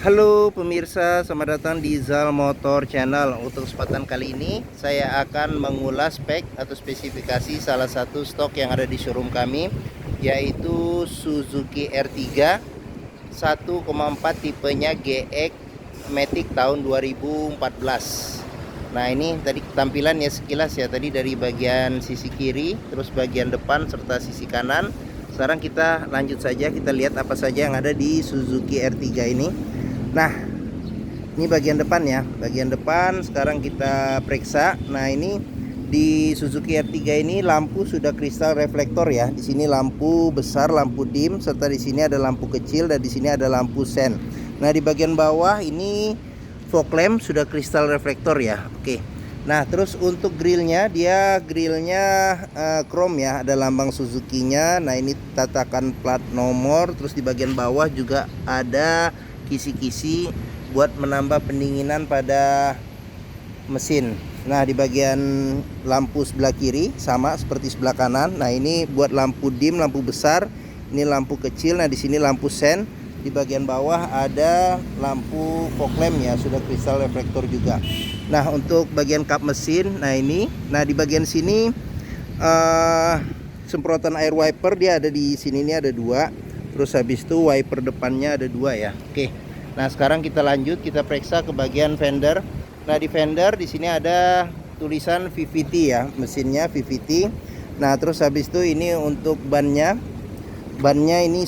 Halo pemirsa, selamat datang di Zal Motor Channel. Untuk kesempatan kali ini saya akan mengulas spek atau spesifikasi salah satu stok yang ada di showroom kami, yaitu Suzuki R3 1,4 tipenya GX Matic tahun 2014. Nah, ini tadi tampilannya sekilas ya, tadi dari bagian sisi kiri, terus bagian depan serta sisi kanan. Sekarang kita lanjut saja, kita lihat apa saja yang ada di Suzuki R3 ini. Nah, ini bagian depan ya. Bagian depan sekarang kita periksa. Nah, ini di Suzuki R3 ini lampu sudah kristal reflektor ya. Di sini lampu besar, lampu dim, serta di sini ada lampu kecil dan di sini ada lampu sen. Nah, di bagian bawah ini fog lamp sudah kristal reflektor ya. Oke. Nah, terus untuk grillnya, dia grillnya chrome ya, ada lambang Suzuki-nya. Nah, ini tatakan plat nomor. Terus di bagian bawah juga ada kisi-kisi buat menambah pendinginan pada mesin. Nah, di bagian lampu sebelah kiri sama seperti sebelah kanan. Nah, ini buat lampu dim, lampu besar. Ini lampu kecil. Nah, di sini lampu sen. Di bagian bawah ada lampu fog lamp ya, sudah kristal reflektor juga. Nah, untuk bagian kap mesin, nah ini. Nah, di bagian sini semprotan air wiper dia ada di sini, ini ada dua. Terus habis itu wiper depannya ada dua ya. Oke. Nah, sekarang kita lanjut, kita periksa ke bagian fender. Nah, di fender di sini ada tulisan VVT ya, mesinnya VVT. Nah, terus habis itu ini untuk bannya. Bannya ini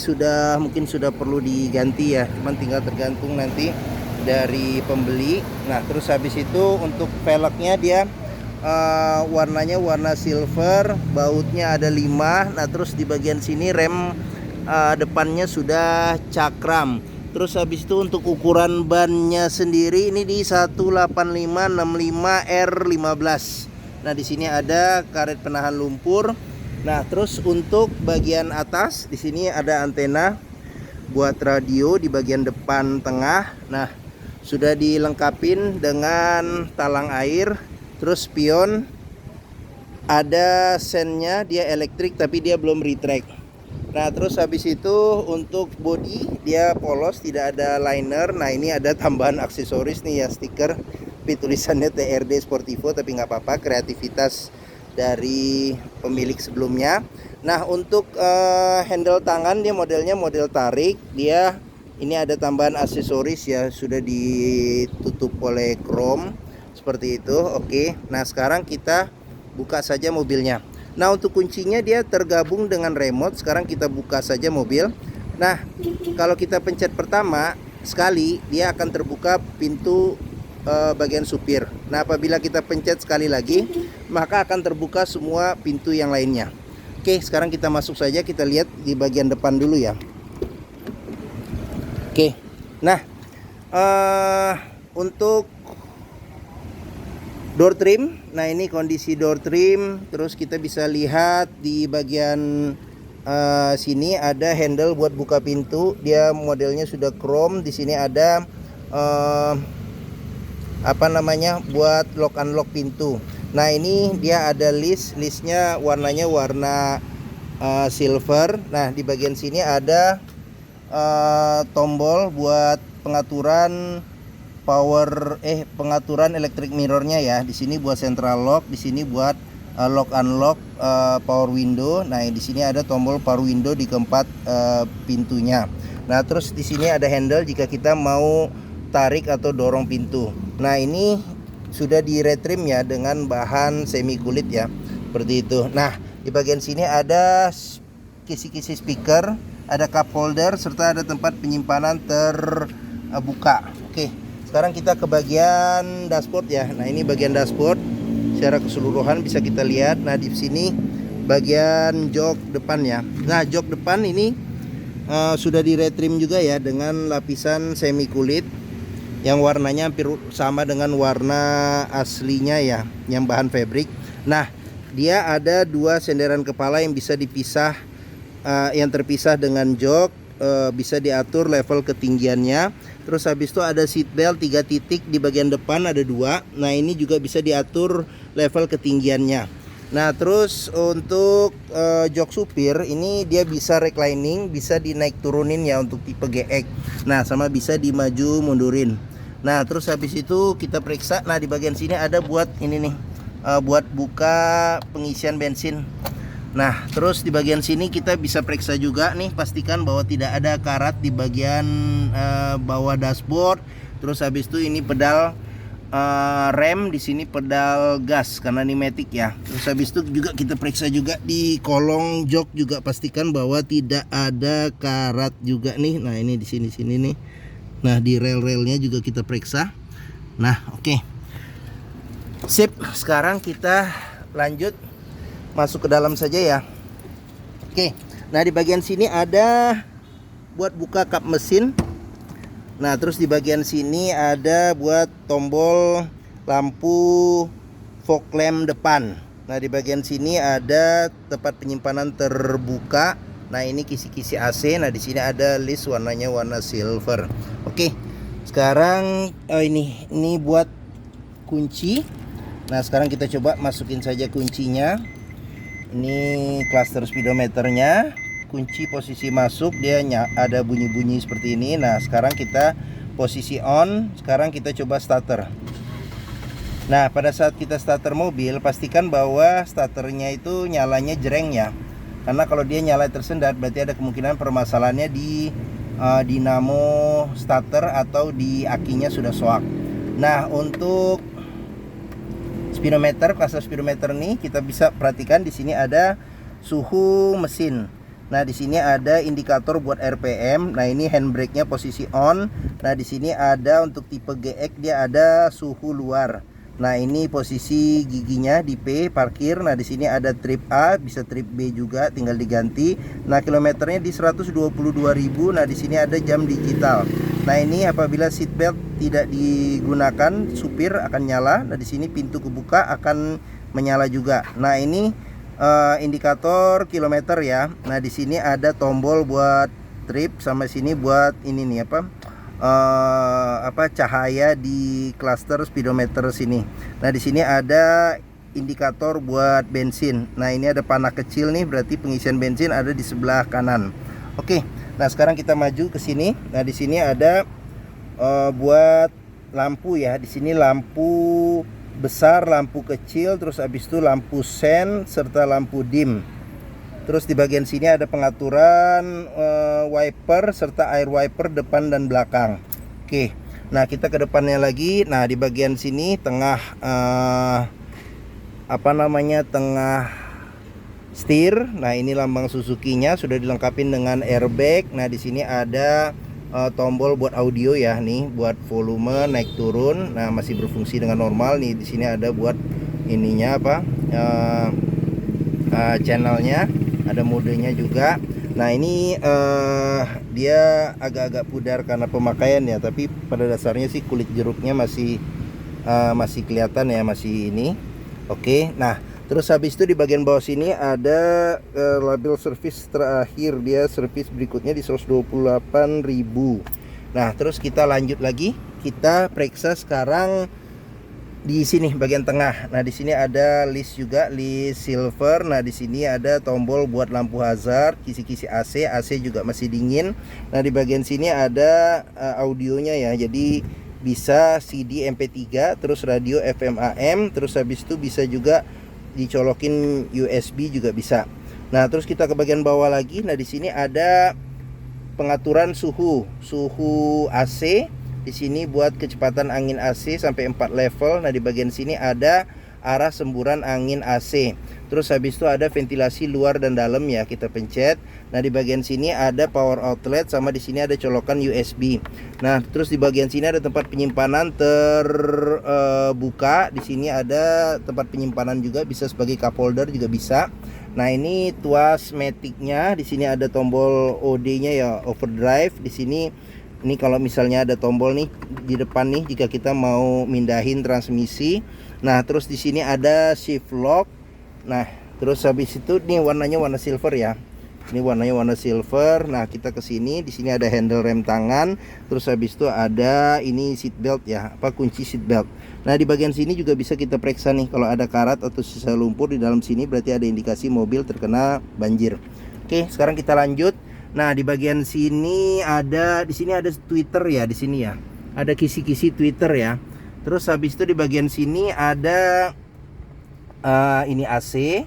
mungkin sudah perlu diganti ya, cuman tinggal tergantung nanti dari pembeli. Nah, terus habis itu untuk velgnya dia warnanya warna silver, bautnya ada 5. Nah, terus di bagian sini rem depannya sudah cakram. Terus habis itu untuk ukuran bannya sendiri ini di 185/65 R15. Nah, di sini ada karet penahan lumpur. Nah, terus untuk bagian atas di sini ada antena buat radio di bagian depan tengah. Nah, sudah dilengkapin dengan talang air, terus spion, ada sennya, dia elektrik tapi dia belum retract. Nah, terus habis itu untuk bodi dia polos, tidak ada liner. Nah, ini ada tambahan aksesoris nih ya, stiker, tapi tulisannya TRD Sportivo, tapi nggak apa-apa, kreativitas dari pemilik sebelumnya. Nah, untuk handle tangan dia modelnya model tarik. Dia ini ada tambahan aksesoris ya, sudah ditutup oleh chrome seperti itu. Oke. Nah, sekarang kita buka saja mobilnya. Nah, untuk kuncinya dia tergabung dengan remote. Sekarang kita buka saja mobil. Nah, kalau kita pencet pertama sekali, dia akan terbuka pintu bagian supir. Nah, apabila kita pencet sekali lagi, maka akan terbuka semua pintu yang lainnya. Oke, sekarang kita masuk saja, kita lihat di bagian depan dulu ya. Oke. Nah, untuk door trim, nah ini kondisi door trim. Terus kita bisa lihat di bagian sini ada handle buat buka pintu. Dia modelnya sudah chrome. Di sini ada buat lock unlock pintu. Nah, ini dia ada listnya warnanya warna silver. Nah, di bagian sini ada tombol buat pengaturan pengaturan electric mirrornya ya. Di sini buat central lock, di sini buat lock unlock power window. Nah, di sini ada tombol power window di keempat pintunya. Nah, terus di sini ada handle jika kita mau tarik atau dorong pintu. Nah, ini sudah di retrim ya dengan bahan semi kulit ya, seperti itu. Nah, di bagian sini ada kisi-kisi speaker, ada cup holder, serta ada tempat penyimpanan terbuka. Oke, sekarang kita ke bagian dashboard ya. Nah, ini bagian dashboard secara keseluruhan bisa kita lihat. Nah, di sini bagian jok depan ya. Nah, jok depan ini sudah di retrim juga ya dengan lapisan semi kulit yang warnanya hampir sama dengan warna aslinya ya, yang bahan fabric. Nah, dia ada dua senderan kepala yang bisa dipisah, yang terpisah dengan jok, bisa diatur level ketinggiannya. Terus habis itu ada seat belt 3 titik di bagian depan, ada 2. Nah, ini juga bisa diatur level ketinggiannya. Nah, terus untuk jok supir ini dia bisa reclining, bisa dinaik turunin ya untuk tipe GX. Nah, sama bisa dimaju mundurin. Nah, terus habis itu kita periksa. Nah, di bagian sini ada buat ini nih, buat buka pengisian bensin. Nah, terus di bagian sini kita bisa periksa juga nih, pastikan bahwa tidak ada karat di bagian bawah dashboard. Terus habis itu ini pedal rem, di sini pedal gas karena pneumatik ya. Terus habis itu juga kita periksa juga di kolong jok, juga pastikan bahwa tidak ada karat juga nih. Nah, ini di sini nih. Nah, di rel-relnya juga kita periksa. Nah, oke. Sip, sekarang kita lanjut masuk ke dalam saja ya. Oke. Nah, di bagian sini ada buat buka kap mesin. Nah, terus di bagian sini ada buat tombol lampu fog lamp depan. Nah, di bagian sini ada tempat penyimpanan terbuka. Nah, ini kisi-kisi AC. Nah, di sini ada list warnanya warna silver. Oke. Sekarang ini buat kunci. Nah, sekarang kita coba masukin saja kuncinya. Ini cluster speedometernya. Kunci posisi masuk, dia ada bunyi-bunyi seperti ini. Nah, sekarang kita posisi on. Sekarang kita coba starter. Nah, pada saat kita starter mobil, pastikan bahwa starternya itu nyalanya jreng ya. Karena kalau dia nyala tersendat, berarti ada kemungkinan permasalahannya di dinamo starter atau di akinya sudah soak. Nah, untuk speedometer, cluster speedometer nih kita bisa perhatikan di sini ada suhu mesin. Nah, di sini ada indikator buat RPM. Nah, ini handbrake-nya posisi on. Nah, di sini ada untuk tipe GX dia ada suhu luar. Nah, ini posisi giginya di P, parkir. Nah, di sini ada trip A, bisa trip B juga, tinggal diganti. Nah, kilometernya di 122.000. Nah, di sini ada jam digital. Nah, ini apabila seatbelt tidak digunakan, supir akan nyala. Nah, di sini pintu kebuka akan menyala juga. Nah, ini indikator kilometer ya. Nah, di sini ada tombol buat trip, sama sini buat ini nih cahaya di cluster speedometer sini. Nah, di sini ada indikator buat bensin. Nah, ini ada panah kecil nih, berarti pengisian bensin ada di sebelah kanan. Oke. Nah, sekarang kita maju ke sini. Nah, di sini ada buat lampu ya. Di sini lampu besar, lampu kecil, terus habis itu lampu sen serta lampu dim. Terus di bagian sini ada pengaturan wiper serta air wiper depan dan belakang. Oke. Nah, kita ke depannya lagi. Nah, di bagian sini tengah tengah setir. Nah, ini lambang Suzuki-nya sudah dilengkapi dengan airbag. Nah, di sini ada tombol buat audio ya, nih buat volume naik turun. Nah, masih berfungsi dengan normal nih. Di sini ada buat ininya channelnya, ada modenya juga. Nah, ini dia agak-agak pudar karena pemakaian ya, tapi pada dasarnya sih kulit jeruknya masih kelihatan ya, masih ini. Oke. Nah, terus habis itu di bagian bawah sini ada label service terakhir, dia service berikutnya di 128.000. Nah, terus kita lanjut lagi, kita periksa sekarang di sini bagian tengah. Nah, di sini ada list juga, list silver. Nah, di sini ada tombol buat lampu hazard, kisi-kisi AC, AC juga masih dingin. Nah, di bagian sini ada audionya ya, jadi bisa CD MP3, terus radio FM AM, terus habis itu bisa juga dicolokin USB juga bisa. Nah, terus kita ke bagian bawah lagi. Nah, di sini ada pengaturan suhu AC. Di sini buat kecepatan angin AC sampai 4 level. Nah, di bagian sini ada arah semburan angin AC. Terus habis itu ada ventilasi luar dan dalam ya, kita pencet. Nah, di bagian sini ada power outlet, sama di sini ada colokan USB. Nah, terus di bagian sini ada tempat penyimpanan terbuka. Di sini ada tempat penyimpanan juga, bisa sebagai cup holder juga bisa. Nah, ini tuas matic-nya. Di sini ada tombol OD-nya ya, overdrive. Di sini ini kalau misalnya ada tombol nih di depan nih jika kita mau mindahin transmisi. Nah, terus di sini ada shift lock. Nah, terus habis itu nih warnanya warna silver ya. Ini warnanya warna silver. Nah, kita ke sini, di sini ada handle rem tangan. Terus habis itu ada ini seat belt ya, kunci seat belt. Nah, di bagian sini juga bisa kita periksa nih, kalau ada karat atau sisa lumpur di dalam sini berarti ada indikasi mobil terkena banjir. Oke, sekarang kita lanjut. Nah, di bagian sini di sini ada tweeter ya, di sini ya. Ada kisi-kisi tweeter ya. Terus habis itu di bagian sini ada ini AC.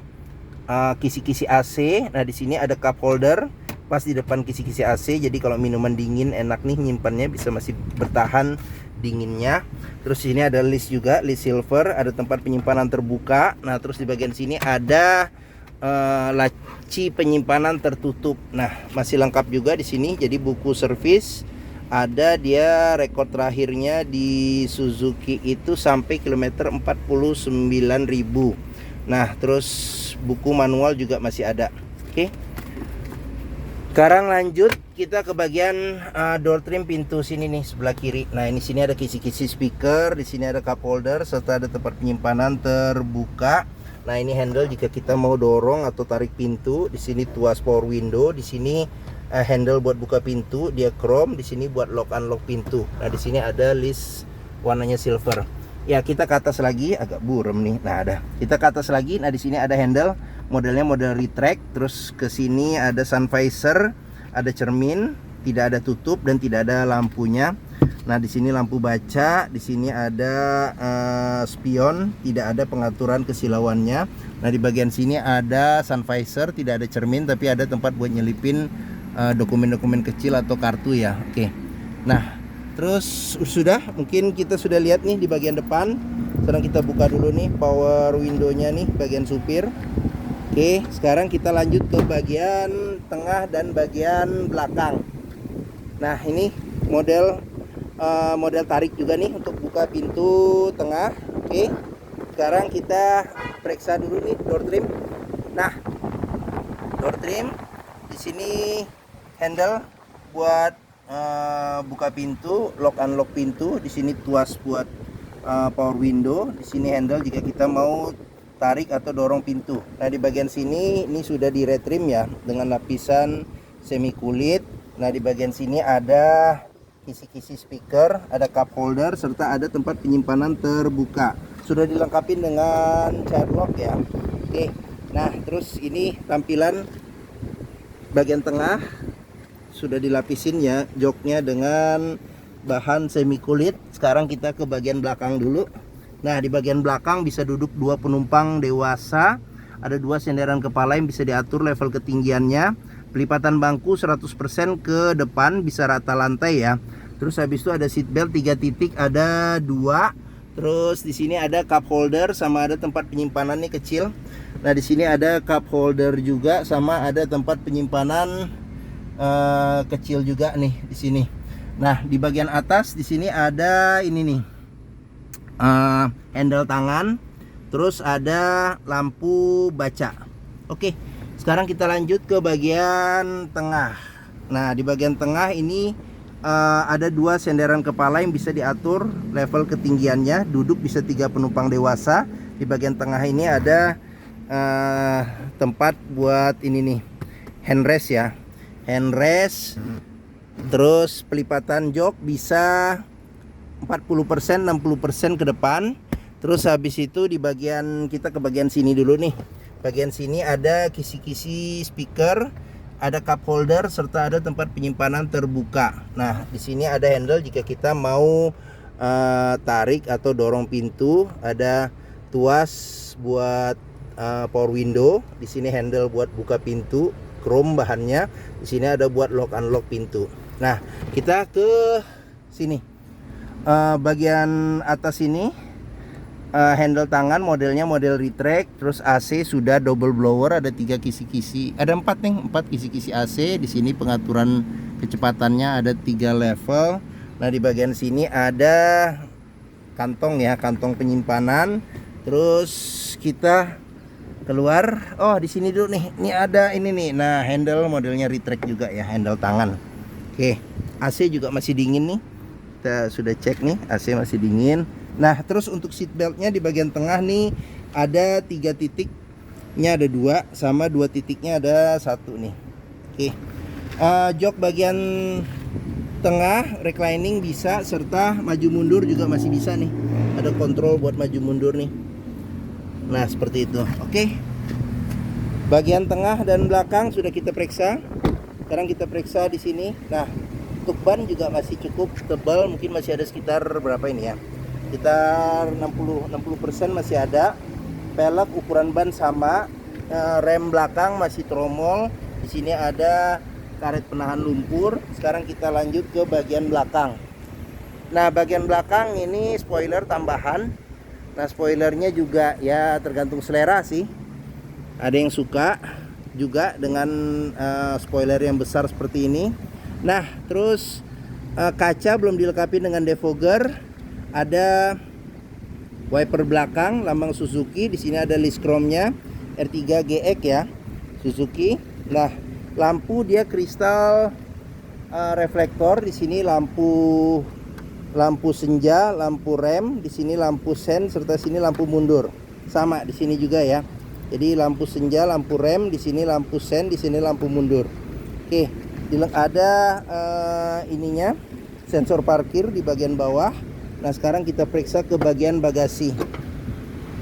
Kisi-kisi AC. Nah, di sini ada cup holder pas di depan kisi-kisi AC. Jadi kalau minuman dingin enak nih nyimpannya, bisa masih bertahan dinginnya. Terus sini ada list juga, list silver, ada tempat penyimpanan terbuka. Nah, terus di bagian sini ada laci penyimpanan tertutup. Nah, masih lengkap juga di sini. Jadi buku servis ada, dia rekor terakhirnya di Suzuki itu sampai kilometer 49.000. Nah, terus buku manual juga masih ada. Oke. Sekarang lanjut kita ke bagian door trim pintu sini nih, sebelah kiri. Nah, ini sini ada kisi-kisi speaker, di sini ada cup holder serta ada tempat penyimpanan terbuka. Nah, ini handle jika kita mau dorong atau tarik pintu. Di sini tuas power window, di sini handle buat buka pintu, dia chrome, di sini buat lock unlock pintu. Nah, di sini ada list warnanya silver. Ya, kita ke atas lagi, agak buram nih. Nah, ada. Kita ke atas lagi. Nah, di sini ada handle, modelnya model retract. Terus ke sini ada sun visor, ada cermin, tidak ada tutup dan tidak ada lampunya. Nah, di sini lampu baca, di sini ada spion, tidak ada pengaturan kesilauannya. Nah, di bagian sini ada sun visor, tidak ada cermin tapi ada tempat buat nyelipin dokumen-dokumen kecil atau kartu ya. Oke. Nah, terus mungkin kita sudah lihat nih di bagian depan. Sekarang kita buka dulu nih power window-nya nih, bagian supir. Oke, sekarang kita lanjut ke bagian tengah dan bagian belakang. Nah, ini model tarik juga nih untuk buka pintu tengah. Oke. Sekarang kita periksa dulu nih door trim. Nah, door trim di sini handle buat buka pintu, lock unlock pintu. Di sini tuas buat power window. Di sini handle jika kita mau tarik atau dorong pintu. Nah, di bagian sini ini sudah di retrim ya dengan lapisan semi kulit. Nah, di bagian sini ada kisi-kisi speaker, ada cup holder serta ada tempat penyimpanan terbuka. Sudah dilengkapi dengan child lock ya. Oke. Nah, terus ini tampilan bagian tengah sudah dilapisin ya joknya dengan bahan semi kulit. Sekarang kita ke bagian belakang dulu. Nah, di bagian belakang bisa duduk 2 penumpang dewasa. Ada 2 senderan kepala yang bisa diatur level ketinggiannya. Pelipatan bangku 100% ke depan, bisa rata lantai ya. Terus habis itu ada seat belt 3 titik, ada 2. Terus di sini ada cup holder sama ada tempat penyimpanan nih kecil. Nah, di sini ada cup holder juga sama ada tempat penyimpanan kecil juga nih di sini. Nah, di bagian atas di sini ada ini nih. Handle tangan, terus ada lampu baca. Oke, sekarang kita lanjut ke bagian tengah. Nah, di bagian tengah ini ada 2 senderan kepala yang bisa diatur level ketinggiannya. Duduk bisa 3 penumpang dewasa. Di bagian tengah ini ada tempat buat ini nih, handrest ya, handrest. Terus pelipatan jok bisa 40%, 60% ke depan. Terus habis itu di bagian, kita ke bagian sini dulu nih. Bagian sini ada kisi-kisi speaker, ada cup holder serta ada tempat penyimpanan terbuka. Nah, di sini ada handle jika kita mau tarik atau dorong pintu. Ada tuas buat power window. Di sini handle buat buka pintu, chrome bahannya. Di sini ada buat lock unlock pintu. Nah, kita ke sini. Bagian atas ini handle tangan, modelnya model retract. Terus AC sudah double blower, ada 3 kisi-kisi, ada 4 nih, 4 kisi-kisi AC. Di sini pengaturan kecepatannya ada 3 level. Nah, di bagian sini ada kantong ya, kantong penyimpanan. Terus kita keluar. Oh, di sini dulu nih. Ini ada ini nih. Nah, handle modelnya retract juga ya, handle tangan. Oke, AC juga masih dingin nih. Kita sudah cek nih, AC masih dingin. Nah, terus untuk seat beltnya di bagian tengah nih ada 3 titiknya, ada 2 sama 2 titiknya ada 1 nih. Oke. Jok bagian tengah reclining bisa, serta maju mundur juga masih bisa nih. Ada kontrol buat maju mundur nih. Nah, seperti itu. Oke. Bagian tengah dan belakang sudah kita periksa. Sekarang kita periksa di sini. Nah, untuk ban juga masih cukup tebal, mungkin masih ada sekitar berapa ini ya? Sekitar 60% masih ada. Pelek ukuran ban sama. Rem belakang masih tromol. Di sini ada karet penahan lumpur. Sekarang kita lanjut ke bagian belakang. Nah, bagian belakang ini spoiler tambahan. Nah, spoilernya juga ya tergantung selera sih. Ada yang suka juga dengan spoiler yang besar seperti ini. Nah, terus kaca belum dilengkapi dengan defogger. Ada wiper belakang lambang Suzuki. Di sini ada list chrome-nya R3 GX ya, Suzuki. Nah, lampu dia kristal reflektor. Di sini lampu senja, lampu rem, di sini lampu sen, serta sini lampu mundur. Sama di sini juga ya. Jadi lampu senja, lampu rem, di sini lampu sen, di sini lampu mundur. Oke, ada ininya sensor parkir di bagian bawah. Nah, sekarang kita periksa ke bagian bagasi.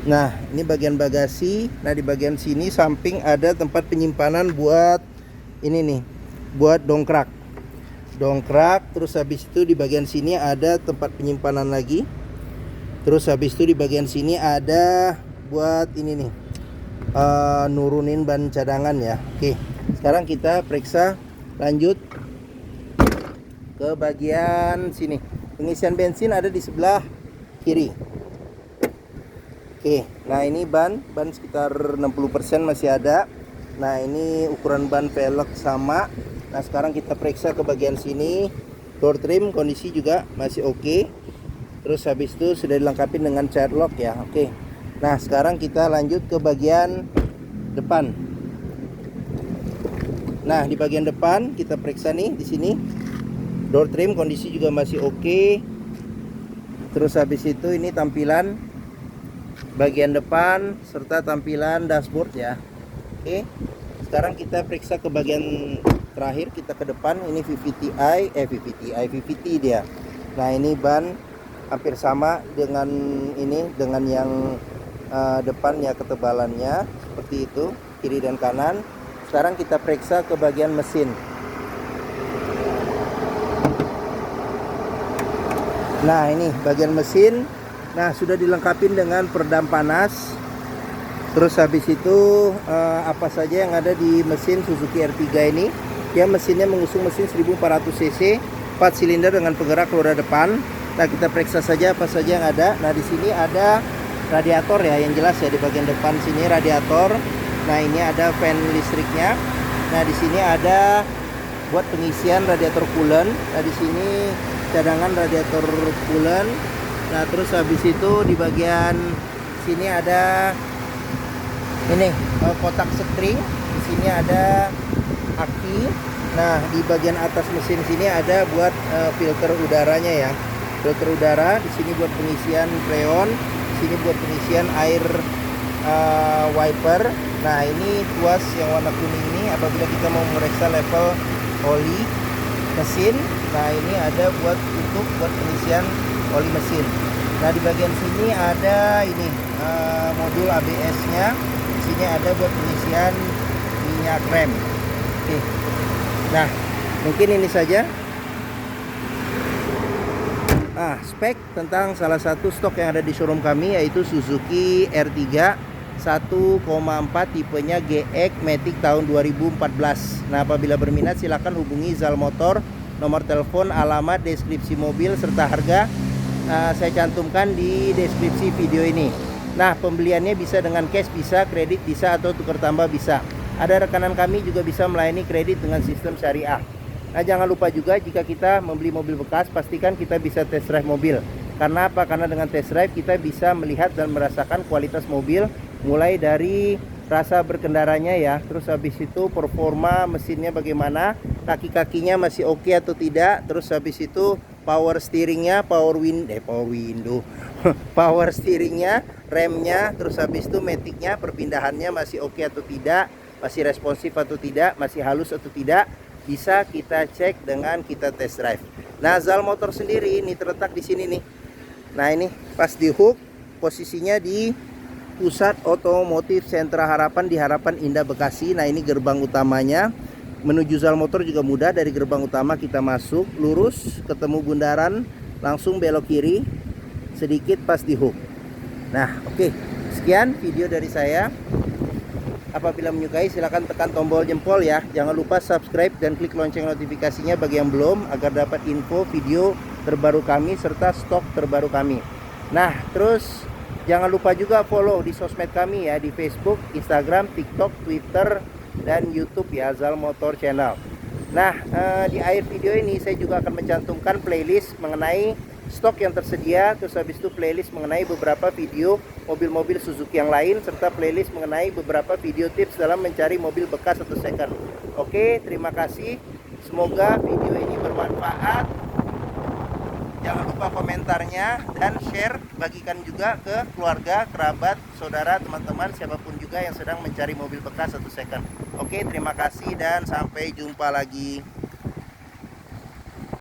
Nah, ini bagian bagasi. Nah, di bagian sini samping ada tempat penyimpanan buat ini nih, buat dongkrak. Terus habis itu di bagian sini ada tempat penyimpanan lagi. Terus habis itu di bagian sini ada buat ini nih, nurunin ban cadangan ya. Oke, sekarang kita periksa lanjut ke bagian sini. Pengisian bensin ada di sebelah kiri. Oke, nah ini ban sekitar 60% masih ada. Nah, ini ukuran ban velg sama. Nah, sekarang kita periksa ke bagian sini. Door trim kondisi juga masih oke. Terus habis itu sudah dilengkapi dengan child lock ya. Oke. Nah, sekarang kita lanjut ke bagian depan. Nah, di bagian depan kita periksa nih di sini. Door trim kondisi juga masih oke. Terus habis itu ini tampilan bagian depan serta tampilan dashboard ya. Oke. Sekarang kita periksa ke bagian terakhir, kita ke depan. Ini VVT dia. Nah, ini ban hampir sama dengan ini, dengan yang depan ya, ketebalannya seperti itu, kiri dan kanan. Sekarang kita periksa ke bagian mesin. Nah, ini bagian mesin. Nah, sudah dilengkapi dengan peredam panas. Terus habis itu apa saja yang ada di mesin Suzuki R3 ini? Ya, mesinnya mengusung mesin 1400 cc, 4 silinder dengan penggerak roda depan. Nah, kita periksa saja apa saja yang ada. Nah, di sini ada radiator ya, yang jelas ya, di bagian depan sini radiator. Nah, ini ada fan listriknya. Nah, di sini ada buat pengisian radiator coolant. Nah, di sini cadangan radiator coolant. Nah, terus habis itu di bagian sini ada ini kotak string. Di sini ada aki. Nah, di bagian atas mesin sini ada buat filter udaranya ya. Filter udara. Di sini buat pengisian freon. Di sini buat pengisian air wiper. Nah, ini tuas yang warna kuning ini apabila kita mau memeriksa level oli mesin. Nah, ini ada buat pengisian oli mesin. Nah, di bagian sini ada ini modul ABS-nya. Di sini ada buat pengisian minyak rem. Oke. Nah, mungkin ini saja. Spek tentang salah satu stok yang ada di showroom kami, yaitu Suzuki R3 1,4 tipenya GX Matic tahun 2014. Nah, apabila berminat silakan hubungi Zal Motor. Nomor telepon, alamat, deskripsi mobil serta harga saya cantumkan di deskripsi video ini. Nah, pembeliannya bisa dengan cash, bisa kredit, bisa atau tukar tambah bisa. Ada rekanan kami juga bisa melayani kredit dengan sistem syariah. Nah, jangan lupa juga jika kita membeli mobil bekas, pastikan kita bisa test drive mobil. Karena apa? Karena dengan test drive kita bisa melihat dan merasakan kualitas mobil, mulai dari rasa berkendaranya ya, terus habis itu performa mesinnya bagaimana, kaki-kakinya masih oke atau tidak, terus habis itu power steeringnya, power steeringnya, remnya, terus habis itu maticnya perpindahannya masih oke atau tidak. masih responsif atau tidak, masih halus atau tidak, bisa kita cek dengan kita test drive. Nah, Zal Motor sendiri ini terletak di sini nih. Nah, ini pas di hook, posisinya di Pusat Otomotif Sentra Harapan di Harapan Indah Bekasi. Nah, ini gerbang utamanya. Menuju Zal Motor juga mudah, dari gerbang utama kita masuk lurus ketemu bundaran, langsung belok kiri sedikit pas di hook. Nah, oke. Sekian video dari saya. Apabila menyukai silahkan tekan tombol jempol ya. Jangan lupa subscribe dan klik lonceng notifikasinya bagi yang belum, agar dapat info video terbaru kami serta stok terbaru kami. Nah, terus jangan lupa juga follow di sosmed kami ya, di Facebook, Instagram, TikTok, Twitter, dan YouTube ya, Zal Motor Channel. Nah, di akhir video ini saya juga akan mencantumkan playlist mengenai stok yang tersedia, terus habis itu playlist mengenai beberapa video mobil-mobil Suzuki yang lain, serta playlist mengenai beberapa video tips dalam mencari mobil bekas atau second. Oke, terima kasih. Semoga video ini bermanfaat. Jangan lupa komentarnya dan share, bagikan juga ke keluarga, kerabat, saudara, teman-teman, siapapun juga yang sedang mencari mobil bekas atau second. Oke, terima kasih dan sampai jumpa lagi.